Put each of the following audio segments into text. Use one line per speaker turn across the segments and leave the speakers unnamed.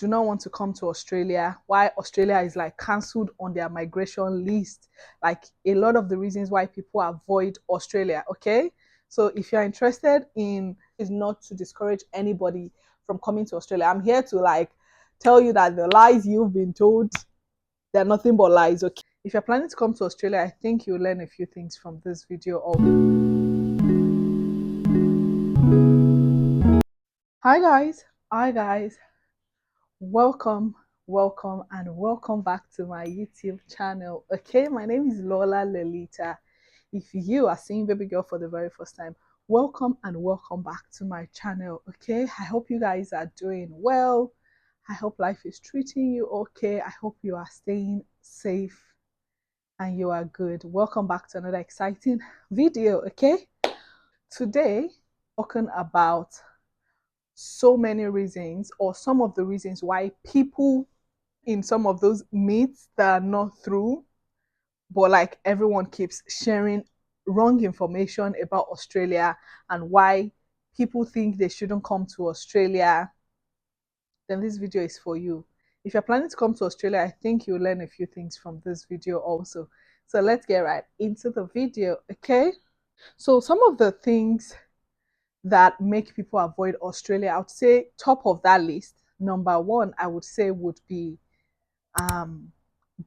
do not want to come to Australia, why Australia is like cancelled on their migration list, like a lot of the reasons why people avoid Australia. Okay, so if you're interested in, is not to discourage anybody from coming to Australia. I'm here to like tell you that the lies you've been told, they're nothing but lies. Okay, if you're planning to come to Australia, I think you'll learn a few things from this video. Hi guys, welcome, and welcome back to my YouTube channel. Okay, my name is Lola Lelita. If you are seeing baby girl for the very first time, welcome and welcome back to my channel. Okay, I hope you guys are doing well. I hope life is treating you okay. I hope you are staying safe and you are good. Welcome back to another exciting video. Okay, today talking about so many reasons, or some of the reasons why people in some of those myths that are not true, but like everyone keeps sharing wrong information about Australia, and why people think they shouldn't come to Australia, then this video is for you. If you're planning to come to Australia, I think you'll learn a few things from this video also. So let's get right into the video, okay? So some of the things that make people avoid Australia, I would say top of that list, number one, I would say would be um,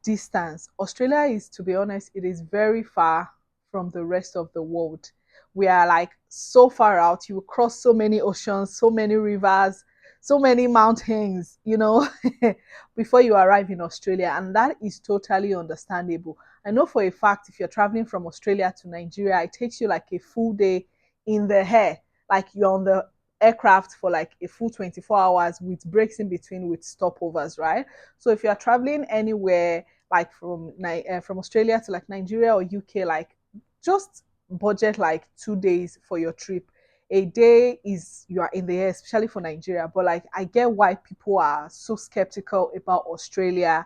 distance. Australia is, to be honest, it is very far from the rest of the world. We are like so far out. You will cross so many oceans, so many rivers, so many mountains, before you arrive in Australia. And that is totally understandable. I know for a fact if you're traveling from Australia to Nigeria, it takes you like a full day in the air. Like you're on the aircraft for like a full 24 hours with breaks in between with stopovers, right? So if you're traveling anywhere like from Australia to like Nigeria or UK, like just budget like 2 days for your trip. A day is you are in the air, especially for Nigeria. But like I get why people are so skeptical about Australia.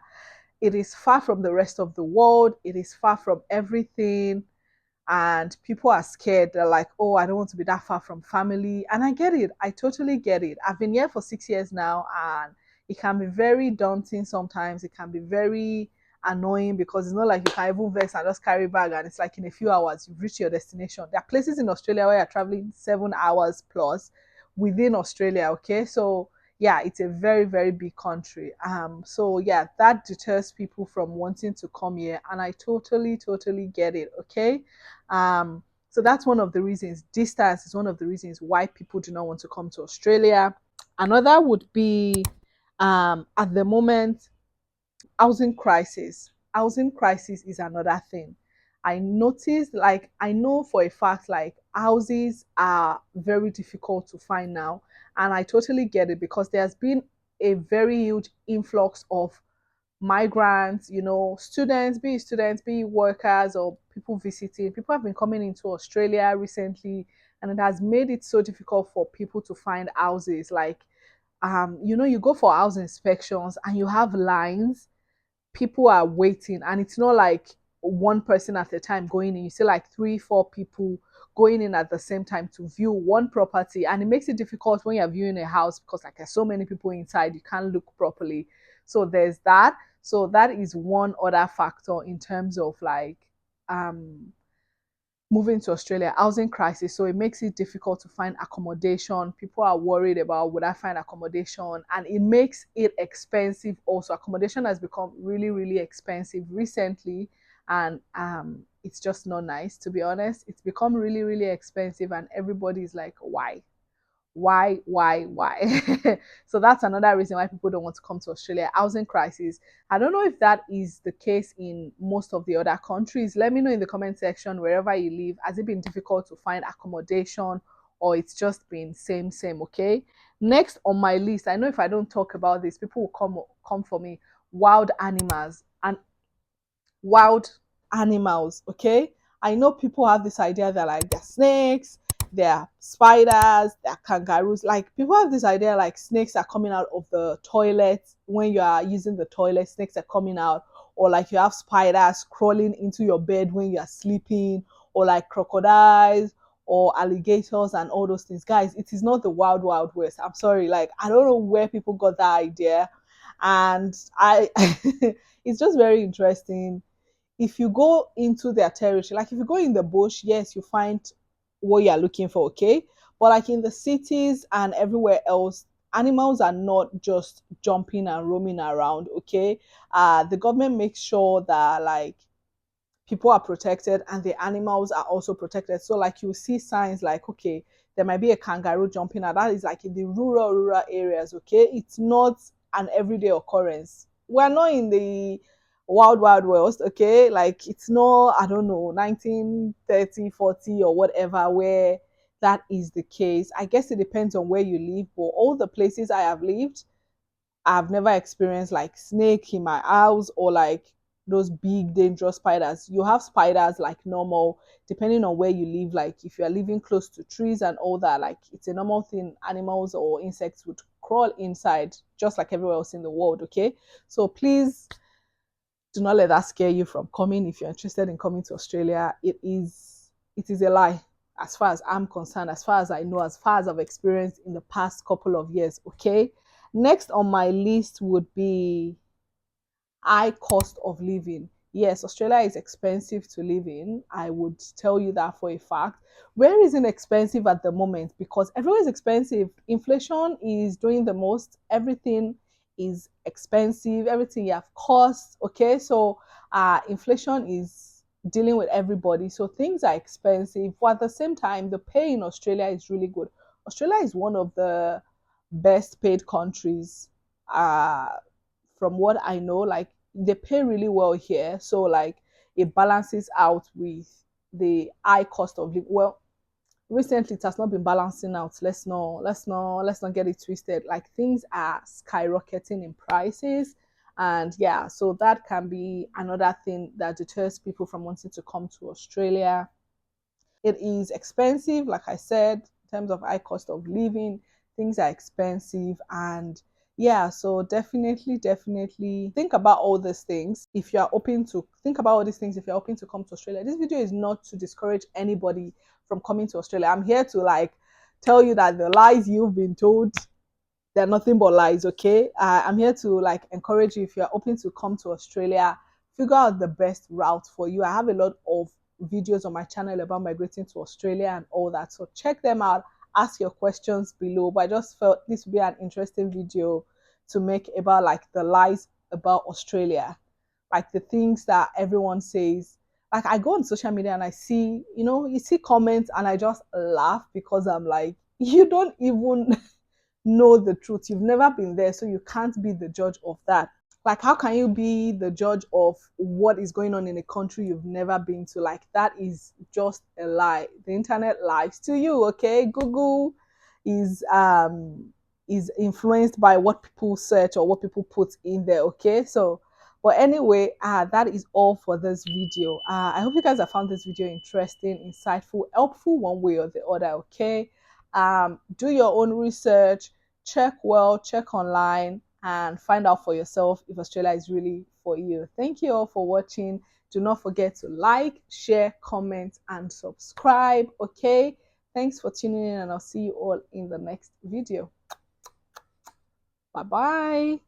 It is far from the rest of the world. It is far from everything, and people are scared. They're like, oh, I don't want to be that far from family. And I get it. I totally get it. I've been here for 6 years now, and it can be very daunting sometimes. It can be very annoying because it's not like you can even vex and just carry bag and it's like in a few hours you've reached your destination. There are places in Australia where you're traveling 7 hours plus within Australia. Okay, so yeah, it's a very, very big country. So yeah, that deters people from wanting to come here, and I totally get it. Okay, so that's one of the reasons. Distance is one of the reasons why people do not want to come to Australia. Another would be at the moment, housing crisis. Housing crisis is another thing. I noticed, like, I know for a fact, like, houses are very difficult to find now. And I totally get it because there's been a very huge influx of migrants, students, be it workers or people visiting. People have been coming into Australia recently, and it has made it so difficult for people to find houses. Like, you go for house inspections and you have lines, people are waiting, and it's not like one person at a time going in. You see like 3 4 people going in at the same time to view one property, and it makes it difficult when you're viewing a house because like there's so many people inside, you can't look properly. So there's that. So that is one other factor in terms of like um moving to Australia, housing crisis. So it makes it difficult to find accommodation. People are worried about, would I find accommodation? And it makes it expensive also. Accommodation has become really, really expensive recently. And it's just not nice, to be honest. It's become really, really expensive. And everybody's like, why? Why? So that's another reason why people don't want to come to Australia. Housing crisis. I don't know if that is the case in most of the other countries. Let me know in the comment section wherever you live. Has it been difficult to find accommodation, or it's just been same? Okay. Next on my list, I know if I don't talk about this, people will come for me. Wild animals and wild animals. Okay. I know people have this idea that like they're snakes, there are spiders, there are kangaroos. Like people have this idea like snakes are coming out of the toilet when you are using the toilet, snakes are coming out, or like you have spiders crawling into your bed when you are sleeping, or like crocodiles or alligators and all those things. Guys, it is not the wild west. I'm sorry, like I don't know where people got that idea. And I it's just very interesting. If you go into their territory, like if you go in the bush, yes, you find what you're looking for, okay? But like in the cities and everywhere else, animals are not just jumping and roaming around, okay? The government makes sure that like people are protected and the animals are also protected. So like you see signs like, okay, there might be a kangaroo jumping out. That is like in the rural areas, okay? It's not an everyday occurrence. We're not in the wild west, okay? Like it's not, I don't know, 1930, 40 or whatever where that is the case. I guess it depends on where you live, but all the places I have lived, I've never experienced like snake in my house or like those big dangerous spiders. You have spiders like normal, depending on where you live. Like if you are living close to trees and all that, like it's a normal thing. Animals or insects would crawl inside, just like everywhere else in the world. Okay, so please do not let that scare you from coming. If you're interested in coming to Australia, it is a lie. As far as I'm concerned, as far as I know, as far as I've experienced in the past couple of years. Okay. Next on my list would be high cost of living. Yes, Australia is expensive to live in. I would tell you that for a fact. Where isn't expensive at the moment? Because everywhere is expensive. Inflation is doing the most. Everything is expensive. Everything you have costs. Okay, so inflation is dealing with everybody. So things are expensive. But at the same time, the pay in Australia is really good. Australia is one of the best paid countries. From what I know, like they pay really well here. So like it balances out with the high cost of living. Well, recently it has not been balancing out. Let's not get it twisted. Like things are skyrocketing in prices. And yeah, so that can be another thing that deters people from wanting to come to Australia. It is expensive, like I said, in terms of high cost of living, things are expensive. And yeah, so definitely think about all these things if you are open to think about all these things if you're open to come to Australia. This video is not to discourage anybody from coming to Australia. I'm here to like tell you that the lies you've been told, they're nothing but lies, okay? I'm here to like encourage you if you're open to come to Australia, figure out the best route for you. I have a lot of videos on my channel about migrating to Australia and all that. So check them out, ask your questions below. But I just felt this would be an interesting video to make about like the lies about Australia, like the things that everyone says. Like I go on social media and I see, you see comments and I just laugh because I'm like, you don't even know the truth. You've never been there, so you can't be the judge of that. Like, how can you be the judge of what is going on in a country you've never been to? Like, that is just a lie. The internet lies to you, okay? Google is influenced by what people search or what people put in there, okay? So but anyway, that is all for this video. I hope you guys have found this video interesting, insightful, helpful one way or the other, okay? Do your own research, check well, check online, and find out for yourself if Australia is really for you. Thank you all for watching. Do not forget to like, share, comment, and subscribe, okay? Thanks for tuning in, and I'll see you all in the next video. Bye-bye.